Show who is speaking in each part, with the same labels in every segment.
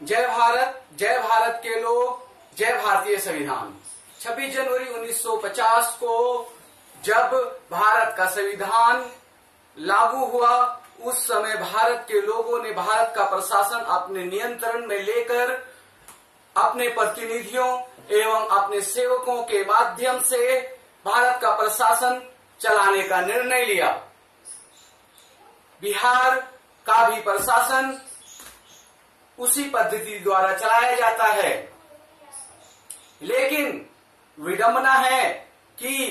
Speaker 1: जय भारत के लोग, जय भारतीय संविधान। 26 जनवरी 1950 को जब भारत का संविधान लागू हुआ, उस समय भारत के लोगों ने भारत का प्रशासन अपने नियंत्रण में लेकर अपने प्रतिनिधियों एवं अपने सेवकों के माध्यम से भारत का प्रशासन चलाने का निर्णय लिया। बिहार का भी प्रशासन उसी पद्धति द्वारा चलाया जाता है, लेकिन विडंबना है कि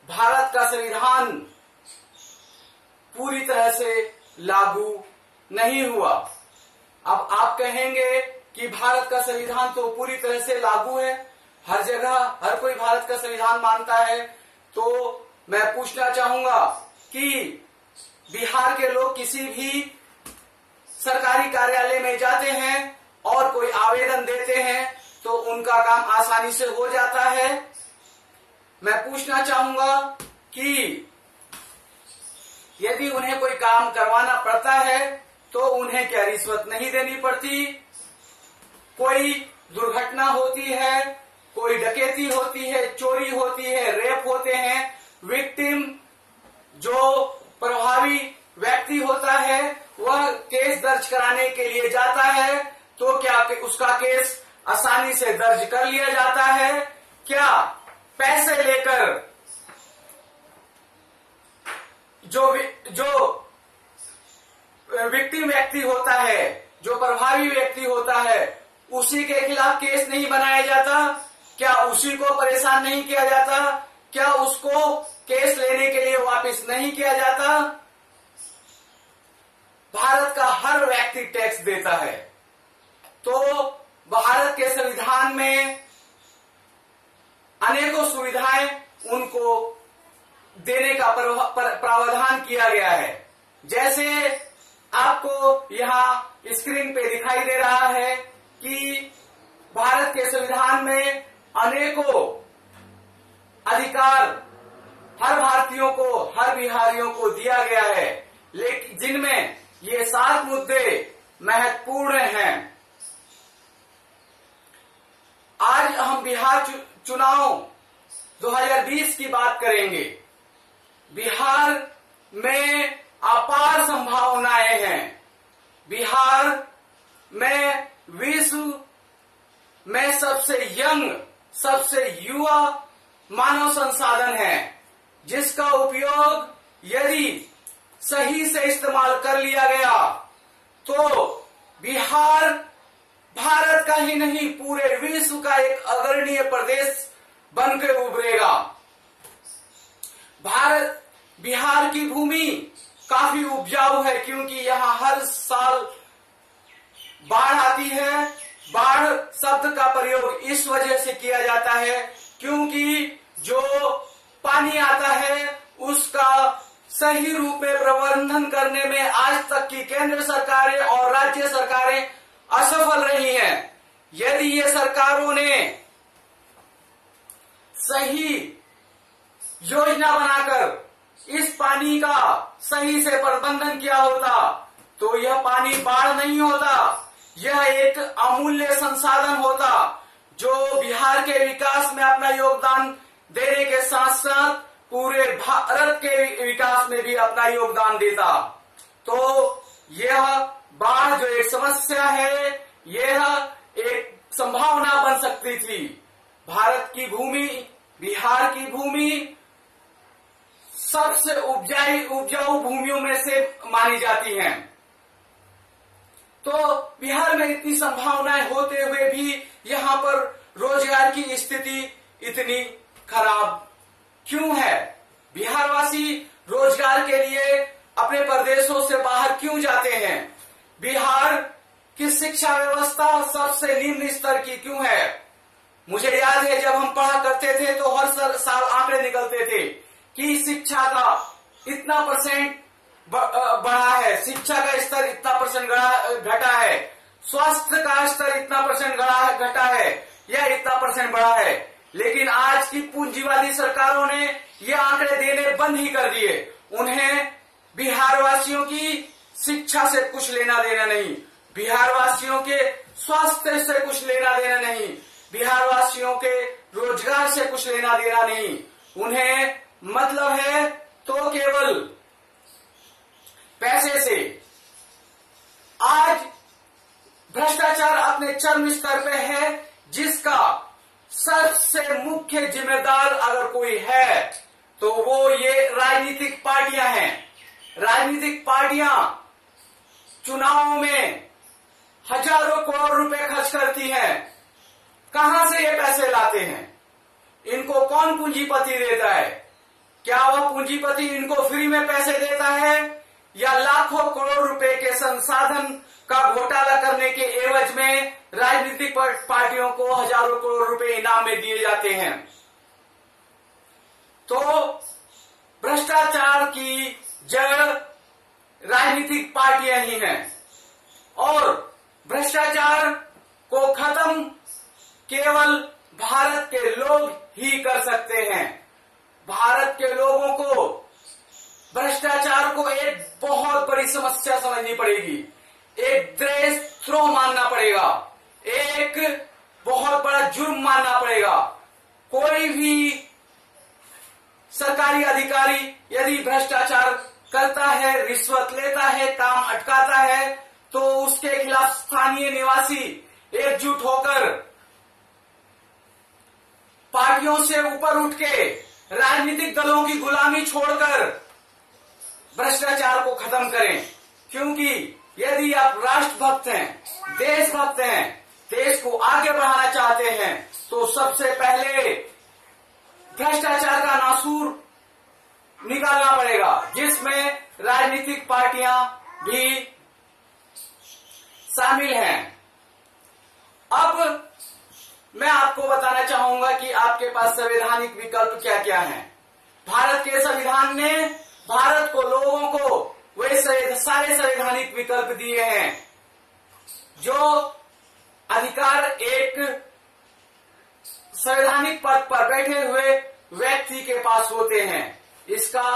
Speaker 1: भारत का संविधान पूरी तरह से लागू नहीं हुआ। अब आप कहेंगे कि भारत का संविधान तो पूरी तरह से लागू है, हर जगह हर कोई भारत का संविधान मानता है, तो मैं पूछना चाहूंगा कि बिहार के लोग किसी भी सरकारी कार्यालय में जाते हैं और कोई आवेदन देते हैं तो उनका काम आसानी से हो जाता है। मैं पूछना चाहूंगा कि यदि उन्हें कोई काम करवाना पड़ता है तो उन्हें क्या रिश्वत नहीं देनी पड़ती? कोई दुर्घटना होती है, कोई डकैती होती है, चोरी होती है, रेप होते हैं, विक्टिम जो प्रभावी व्यक्ति होता है वह केस दर्ज कराने के लिए जाता है, तो क्या उसका केस आसानी से दर्ज कर लिया जाता है? क्या पैसे लेकर जो विक्टिम व्यक्ति होता है, जो प्रभावी व्यक्ति होता है, उसी के खिलाफ केस नहीं बनाया जाता? क्या उसी को परेशान नहीं किया जाता? क्या उसको केस लेने के लिए वापस नहीं किया जाता? भारत का हर व्यक्ति टैक्स देता है, तो भारत के संविधान में अनेकों सुविधाएं उनको देने का प्रावधान किया गया है। जैसे आपको यहाँ स्क्रीन पे दिखाई दे रहा है कि भारत के संविधान में अनेकों अधिकार हर भारतीयों को, हर बिहारियों को दिया गया है, लेकिन जिनमें ये 7 मुद्दे महत्वपूर्ण हैं। आज हम बिहार चुनाव 2020 की बात करेंगे। बिहार में अपार संभावनाएं हैं। बिहार में विश्व में सबसे यंग, सबसे युवा मानव संसाधन है, जिसका उपयोग यदि सही से इस्तेमाल कर लिया गया तो बिहार भारत का ही नहीं पूरे विश्व का एक अग्रणीय प्रदेश बनकर उभरेगा। बिहार की भूमि काफी उपजाऊ है, क्योंकि यहाँ हर साल बाढ़ आती है। बाढ़ शब्द का प्रयोग इस वजह से किया जाता है क्योंकि जो पानी आता है उसका सही रूप में प्रबंधन करने में आज तक की केंद्र सरकारें और राज्य सरकारें असफल रही हैं। यदि ये सरकारों ने सही योजना बनाकर इस पानी का सही से प्रबंधन किया होता तो यह पानी बाढ़ नहीं होता, यह एक अमूल्य संसाधन होता जो बिहार के विकास में अपना योगदान देने के साथ साथ पूरे भारत के विकास में भी अपना योगदान देता। तो यह बाढ़ जो एक समस्या है, यह एक संभावना बन सकती थी। भारत की भूमि, बिहार की भूमि सबसे उपजाऊ भूमियों में से मानी जाती हैं। तो बिहार में इतनी संभावनाएं होते हुए भी यहाँ पर रोजगार की स्थिति इतनी खराब क्यों है? बिहारवासी रोजगार के लिए अपने प्रदेशों से बाहर क्यों जाते हैं? बिहार की शिक्षा व्यवस्था सबसे निम्न स्तर की क्यों है? मुझे याद है जब हम पढ़ा करते थे तो हर साल आंकड़े निकलते थे कि शिक्षा का इतना % बढ़ा है, शिक्षा का स्तर इतना % घटा है, स्वास्थ्य का स्तर इतना % घटा है या इतना % बढ़ा है। लेकिन आज की पूंजीवादी सरकारों ने ये आंकड़े देने बंद ही कर दिए। उन्हें बिहार वासियों की शिक्षा से कुछ लेना देना नहीं। बिहार वासियों के स्वास्थ्य से कुछ लेना देना नहीं, बिहार वासियों के रोजगार से कुछ लेना देना नहीं। उन्हें मतलब है तो केवल पैसे से। आज भ्रष्टाचार अपने चरम स्तर पे है, जिसका सबसे मुख्य जिम्मेदार अगर कोई है तो वो ये राजनीतिक पार्टियां हैं। राजनीतिक पार्टियां चुनावों में हजारों करोड़ रुपए खर्च करती हैं। कहां से ये पैसे लाते हैं? इनको कौन पूंजीपति देता है? क्या वह पूंजीपति इनको फ्री में पैसे देता है, या लाखों करोड़ रुपए के संसाधन का घोटाला करने के एवज में राजनीतिक पार्टियों को हजारों करोड़ रुपए इनाम में दिए जाते हैं? तो भ्रष्टाचार की जड़ राजनीतिक पार्टियां ही हैं, और भ्रष्टाचार को खत्म केवल भारत के लोग ही कर सकते हैं। भारत के लोगों को भ्रष्टाचार को एक बहुत बड़ी समस्या समझनी पड़ेगी, एक देशद्रोह मानना पड़ेगा, एक बहुत बड़ा जुर्म मानना पड़ेगा। कोई भी सरकारी अधिकारी यदि भ्रष्टाचार करता है, रिश्वत लेता है, काम अटकाता है, तो उसके खिलाफ स्थानीय निवासी एकजुट होकर पार्टियों से ऊपर उठ के राजनीतिक दलों की गुलामी छोड़कर भ्रष्टाचार को खत्म करें। क्योंकि यदि आप राष्ट्रभक्त हैं, देशभक्त हैं, देश को आगे बढ़ाना चाहते हैं, तो सबसे पहले भ्रष्टाचार का नासूर निकालना पड़ेगा, जिसमें राजनीतिक पार्टियां भी शामिल हैं। अब मैं आपको बताना चाहूंगा कि आपके पास संवैधानिक विकल्प क्या क्या हैं। भारत के संविधान ने भारत को, लोगों को वे सारे संवैधानिक विकल्प दिए हैं जो अधिकार एक संवैधानिक पद पर बैठे हुए व्यक्ति के पास होते हैं। इसका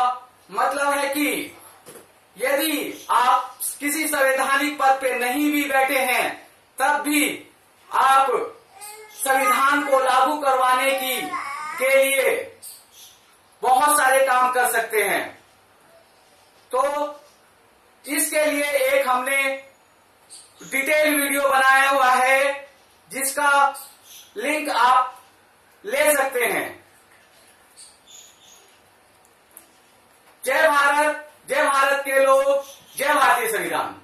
Speaker 1: मतलब है कि यदि आप किसी संवैधानिक पद पे नहीं भी बैठे हैं, तब भी आप संविधान को लागू करवाने के लिए बहुत सारे काम कर सकते हैं। तो इसके लिए एक हमने डिटेल वीडियो बनाया हुआ है, जिसका लिंक आप ले सकते हैं। जय भारत, जय भारत के लोग, जय भारतीय संविधान।